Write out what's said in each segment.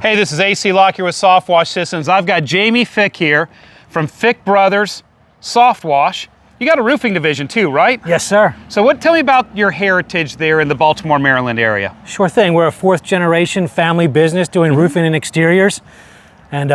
Hey, this is AC Lock here with SoftWash Systems. I've got Jamie Fick here from Fick Brothers SoftWash. You got a roofing division too, right? Yes, sir. So tell me about your heritage there in the Baltimore, Maryland area. Sure thing. We're a fourth generation family business doing roofing and exteriors. And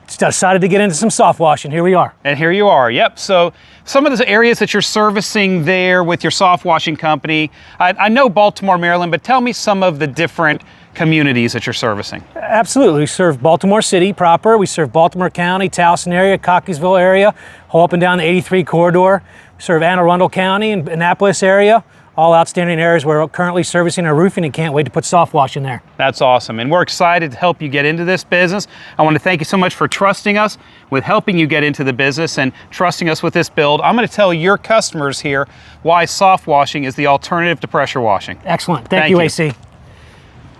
just decided to get into some soft wash, and here we are. And here you are, yep. So some of the areas that you're servicing there with your soft washing company, I know Baltimore, Maryland, but tell me some of the different communities that you're servicing. Absolutely. We serve Baltimore City proper. We serve Baltimore County, Towson area, Cockeysville area, all up and down the 83 corridor. We serve Anne Arundel County and Annapolis area. All outstanding areas we're currently servicing our roofing and can't wait to put soft wash in there. That's awesome. And we're excited to help you get into this business. I want to thank you so much for trusting us with helping you get into the business and trusting us with this build. I'm going to tell your customers here why soft washing is the alternative to pressure washing. Excellent. Thank you, AC.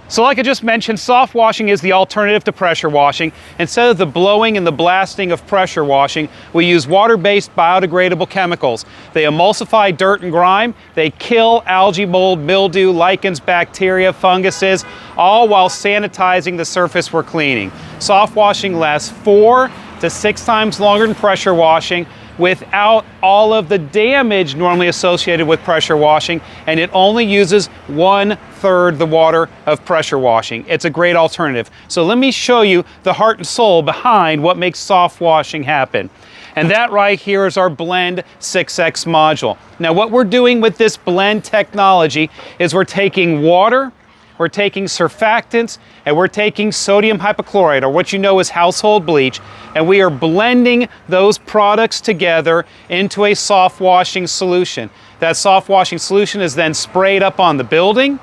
So like I just mentioned, soft washing is the alternative to pressure washing. Instead of the blowing and the blasting of pressure washing, we use water-based biodegradable chemicals. They emulsify dirt and grime, they kill algae, mold, mildew, lichens, bacteria, funguses, all while sanitizing the surface we're cleaning. Soft washing lasts 4 to 6 times longer than pressure washing, without all of the damage normally associated with pressure washing, and it only uses 1/3 the water of pressure washing. It's a great alternative. So let me show you the heart and soul behind what makes soft washing happen. And that right here is our Blend 6X module. Now what we're doing with this blend technology is we're taking water, we're taking surfactants, and we're taking sodium hypochlorite, or what you know as household bleach, and we are blending those products together into a soft washing solution. That soft washing solution is then sprayed up on the building,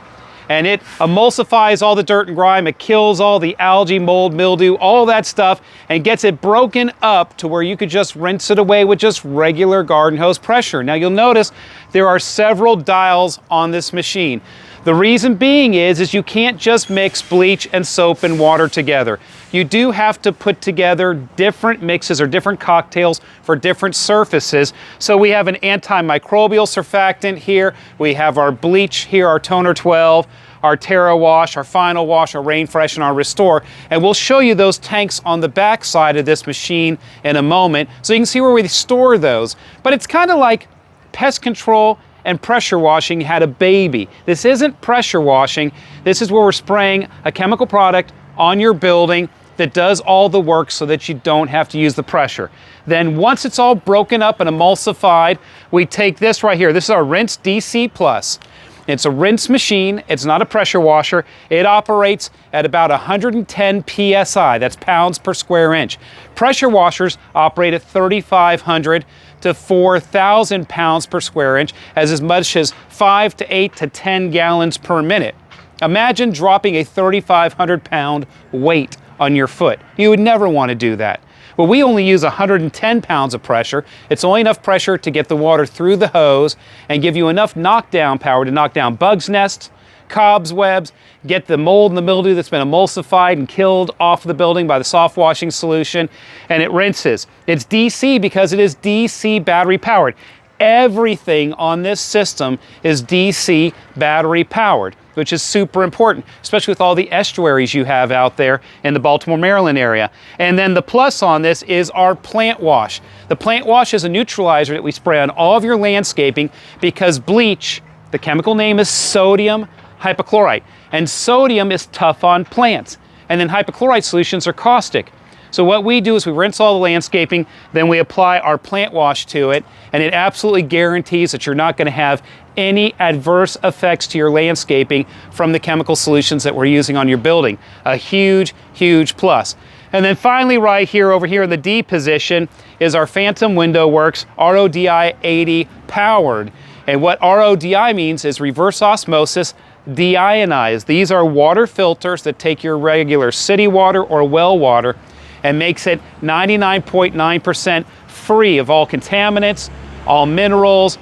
and it emulsifies all the dirt and grime, it kills all the algae, mold, mildew, all that stuff, and gets it broken up to where you could just rinse it away with just regular garden hose pressure. Now you'll notice there are several dials on this machine. The reason being is you can't just mix bleach and soap and water together. You do have to put together different mixes or different cocktails for different surfaces. So we have an antimicrobial surfactant here, we have our bleach here, our Toner 12, our Terra Wash, our Final Wash, our Rain Fresh, and our Restore. And we'll show you those tanks on the back side of this machine in a moment so you can see where we store those. But it's kind of like pest control and pressure washing had a baby. This isn't pressure washing. This is where we're spraying a chemical product on your building that does all the work so that you don't have to use the pressure. Then once it's all broken up and emulsified, we take this right here. This is our Rinse DC Plus. It's a rinse machine. It's not a pressure washer. It operates at about 110 PSI. That's pounds per square inch. Pressure washers operate at 3,500 to 4,000 pounds per square inch, as much as 5 to 8 to 10 gallons per minute. Imagine dropping a 3,500 pound weight on your foot. You would never want to do that. Well, we only use 110 pounds of pressure. It's only enough pressure to get the water through the hose and give you enough knockdown power to knock down bugs' nests, cobwebs, get the mold and the mildew that's been emulsified and killed off the building by the soft washing solution, and it rinses. It's DC because it is DC battery powered. Everything on this system is DC battery powered, which is super important, especially with all the estuaries you have out there in the Baltimore, Maryland area. And then the plus on this is our plant wash. The plant wash is a neutralizer that we spray on all of your landscaping because bleach, the chemical name is sodium hypochlorite, and sodium is tough on plants. And then hypochlorite solutions are caustic. So what we do is we rinse all the landscaping, then we apply our plant wash to it, and it absolutely guarantees that you're not going to have any adverse effects to your landscaping from the chemical solutions that we're using on your building. A huge, huge plus. And then finally right here, over here in the D position, is our Phantom Window Works RODI 80 powered. And what RODI means is reverse osmosis deionized. These are water filters that take your regular city water or well water and makes it 99.9% free of all contaminants, all minerals,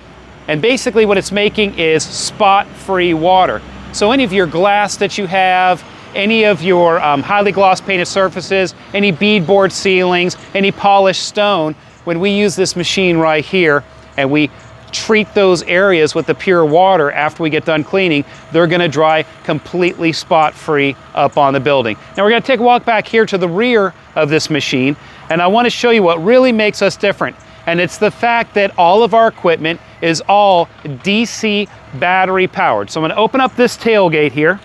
and basically what it's making is spot-free water. So any of your glass that you have, any of your highly gloss painted surfaces, any beadboard ceilings, any polished stone, when we use this machine right here and we treat those areas with the pure water after we get done cleaning, they're going to dry completely spot-free up on the building. Now we're going to take a walk back here to the rear of this machine, and I want to show you what really makes us different. And it's the fact that all of our equipment is all DC battery powered. So I'm going to open up this tailgate here,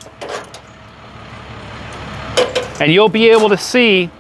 and you'll be able to see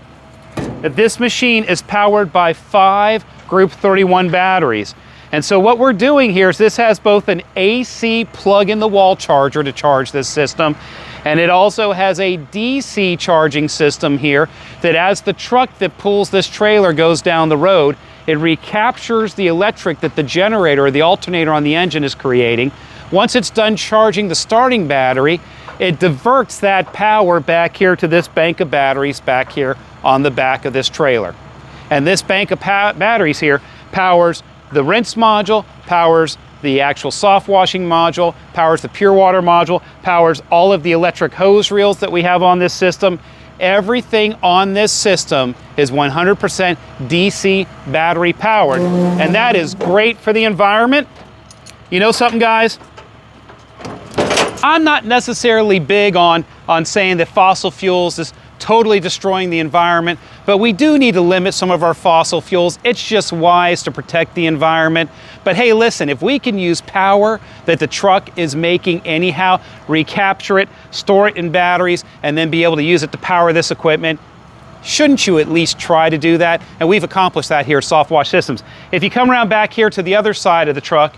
that this machine is powered by 5 Group 31 batteries. And so what we're doing here is this has both an AC plug-in-the-wall charger to charge this system, and it also has a DC charging system here that as the truck that pulls this trailer goes down the road, it recaptures the electric that the generator or the alternator on the engine is creating. Once it's done charging the starting battery, it diverts that power back here to this bank of batteries back here on the back of this trailer. And this bank of batteries here powers the rinse module, powers the actual soft washing module, powers the pure water module, powers all of the electric hose reels that we have on this system. Everything on this system is 100% DC battery powered, and that is great for the environment. You know something, guys? I'm not necessarily big on saying that fossil fuels is totally destroying the environment, but we do need to limit some of our fossil fuels. It's just wise to protect the environment. But hey, listen, if we can use power that the truck is making anyhow, recapture it, store it in batteries, and then be able to use it to power this equipment, shouldn't you at least try to do that? And we've accomplished that here at SoftWash Systems. If you come around back here to the other side of the truck,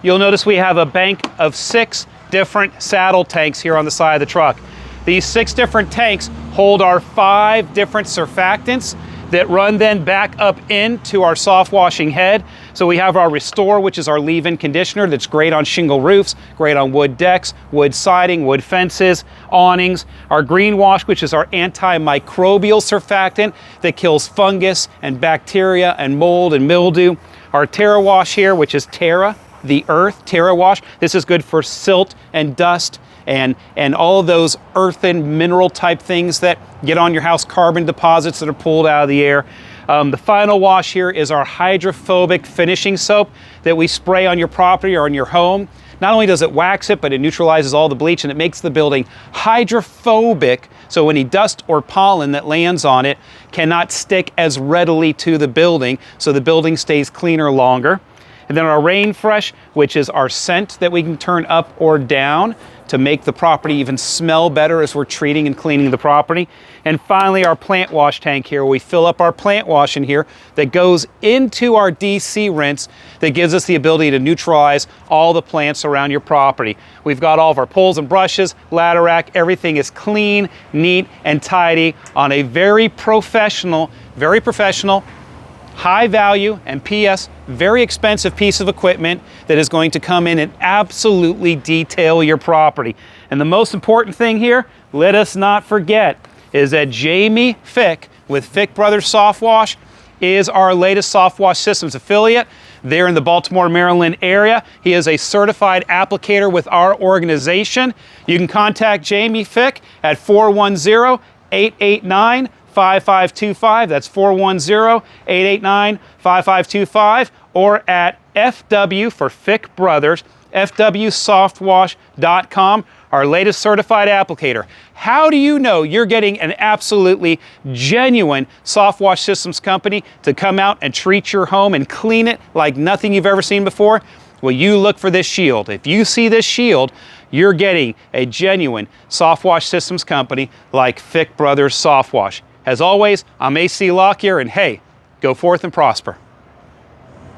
you'll notice we have a bank of 6 different saddle tanks here on the side of the truck. These 6 different tanks hold our 5 different surfactants that run then back up into our soft washing head. So we have our Restore, which is our leave-in conditioner that's great on shingle roofs, great on wood decks, wood siding, wood fences, awnings. Our Green Wash, which is our antimicrobial surfactant that kills fungus and bacteria and mold and mildew. Our Terra Wash here, which is Terra, the earth, Terra Wash. This is good for silt and dust and all of those earthen mineral type things that get on your house, carbon deposits that are pulled out of the air. The final wash here is our hydrophobic finishing soap that we spray on your property or on your home. Not only does it wax it, but it neutralizes all the bleach and it makes the building hydrophobic, so any dust or pollen that lands on it cannot stick as readily to the building, so the building stays cleaner longer. And then our Rain Fresh, which is our scent that we can turn up or down to make the property even smell better as we're treating and cleaning the property. And finally, our plant wash tank here. We fill up our plant wash in here that goes into our DC rinse that gives us the ability to neutralize all the plants around your property. We've got all of our poles and brushes, ladder rack, everything is clean, neat, and tidy on a very professional, high value, and PS, very expensive piece of equipment that is going to come in and absolutely detail your property. And the most important thing here, let us not forget, is that Jamie Fick with Fick Brothers Soft Wash is our latest SoftWash Systems affiliate. They're in the Baltimore, Maryland area. He is a certified applicator with our organization. You can contact Jamie Fick at 410-889-5525. That's 410-889-5525, or at FW for Fick Brothers, fwsoftwash.com, our latest certified applicator. How do you know you're getting an absolutely genuine SoftWash Systems company to come out and treat your home and clean it like nothing you've ever seen before? Well, you look for this shield. If you see this shield, you're getting a genuine SoftWash Systems company like Fick Brothers Soft Wash. As always, I'm AC Lockyer, and hey, go forth and prosper.